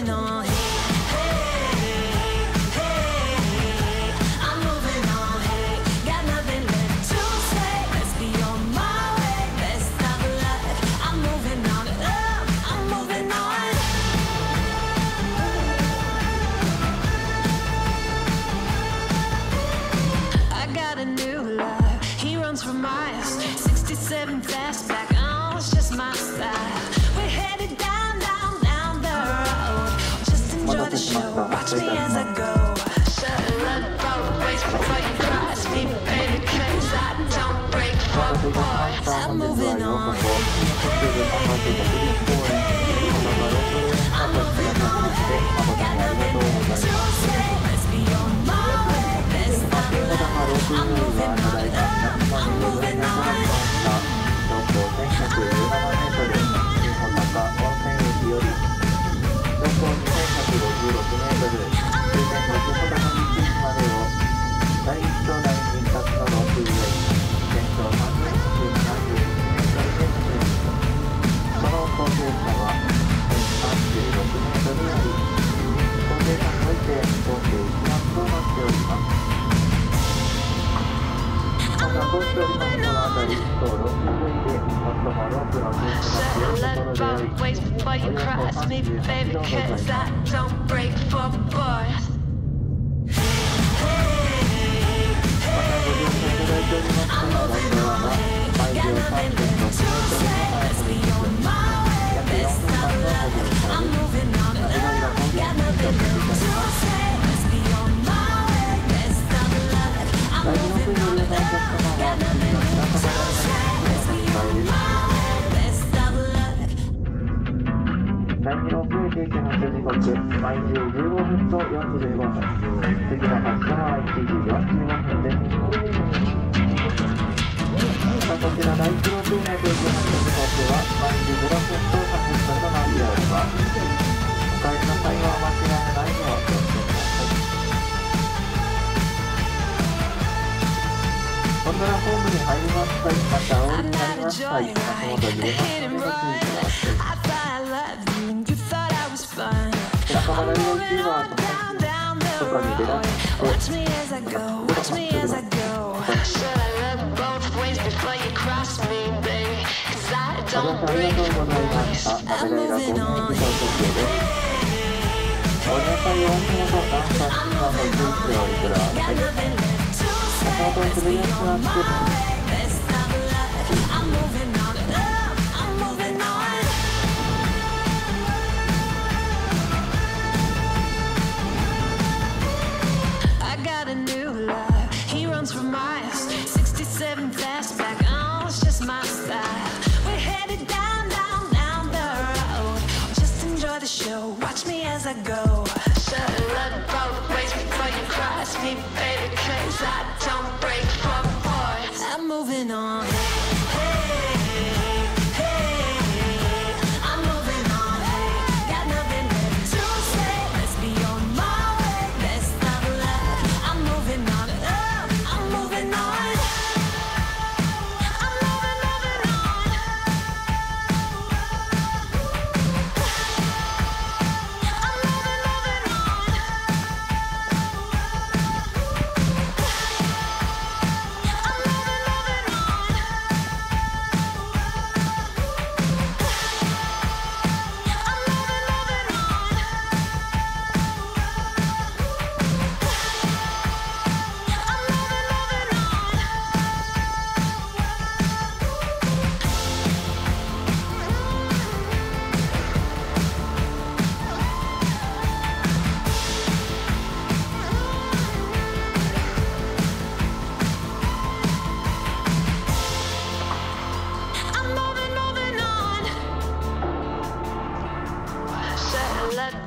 moving on. I'm moving on. Got nothing left to say. Let's be on my way. Best of luck. I'm moving on. I'm moving on. I got a new love. He runs for miles. 67 fastback. Oh, it's just my style. We're headed down, down, down the road. Just enjoy the show. Watch me as I go. Shut up, both ways before you cross me, baby, 'cause I don't break for boys. I'm moving on. I'm moving on. Got nothing left to say. Let's be on my way. Best of luck. I'm moving on. I'm moving on. 標高1117メートル、新穂高温泉駅より標高2156メートル、終点の新穂高道までを第1と第22つのロープウェイ、全長3271メートルで進み、その高低差は1036メートルあり、高低差において合計1万となっております。また通っておりますこの辺り、当ロープウェイで最もロープの分布が強いところであり、およそ30秒でございます。またご乗車いただいておりますこの路上は毎秒 3.6 メートルの速さで約4分間のご乗車です。いろいろコンビニにお越しいただきます。第2の国のお客様は次の品方が第2ロープウェイ停止発車時刻毎10 15分と45分、次の発車は1時45分です。またこちら第1ロープウェイの停止発車時刻は毎時0分と30分となっております。お帰りの際は間違いないようお気をつけください。ゴンドラホームに入ります際、またお降りになります際、足元に入れますのでご注意ください。白樺大王キーワード外に出られて、お風呂もするご乗車ありがとうございました。鍋平高原駅到着です。お降りの際は足元段差隙間も注意してお降りください。足元に滑りやすくなってWatch me as I go. Shut up both ways before you cross me, baby, 'cause I don't break for boys. I'm moving on. I'm moving on. Got nothing left to say. Let's be on my way. Best of luck. I'm moving on. I'm moving on. I'm moving on.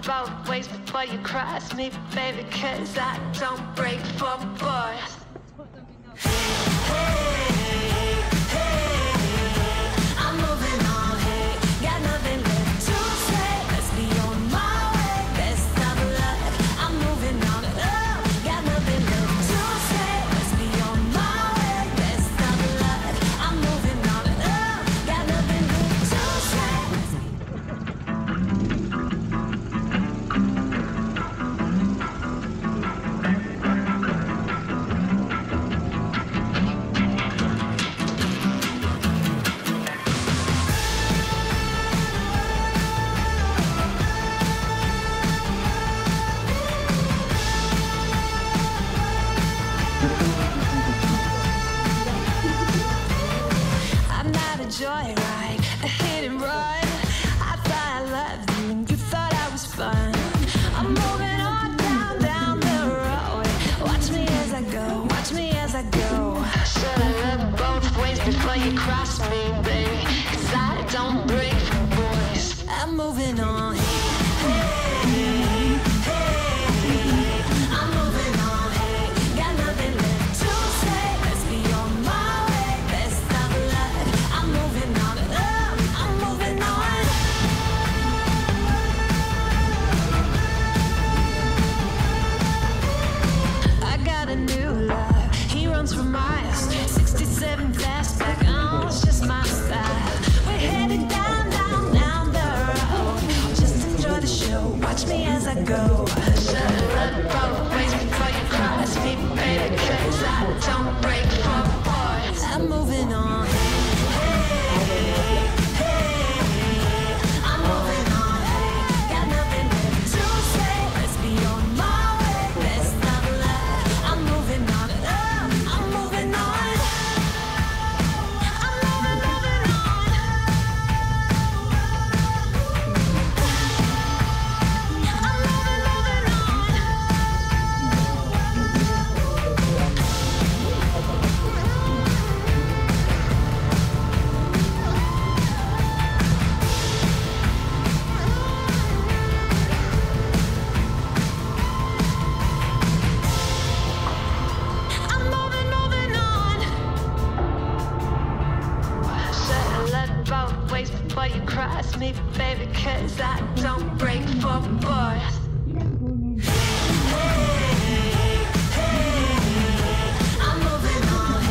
Both ways before you cross me, baby, 'cause I don't break for boys. I'm moving on. Got nothing left to say. Let's be on my way. Best of luck. I'm moving on. Got nothing left to say. Let's be on my way. Best of luck. I'm moving on. Got nothing left to say. so watch me as I go. Should look both ways before you cross me, baby, 'cause I don't break for boys. I'm moving on. I'm moving on. Got nothing left to say. Let's be on my way. Best of luck. I'm moving on. I'm moving on. I'm moving on. Before you cross me, baby, 'cause I don't break for boys. I'm moving on,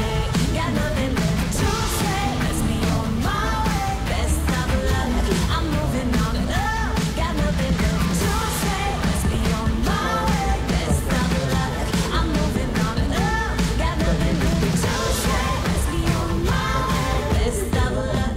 got nothing left to say. Let's be on my way, best of luck. I'm moving on, got nothing left to say. Let's be on my way, best of luck. I'm moving on, got nothing left to say. Let's be on my way, best of luck.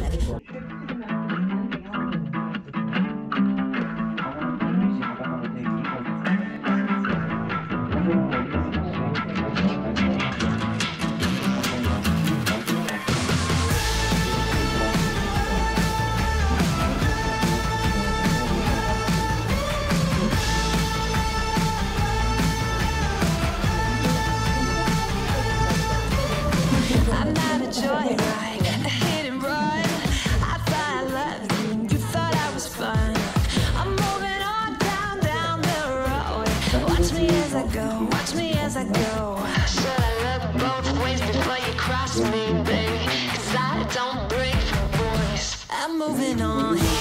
'Cause I don't break for boys. I'm moving on.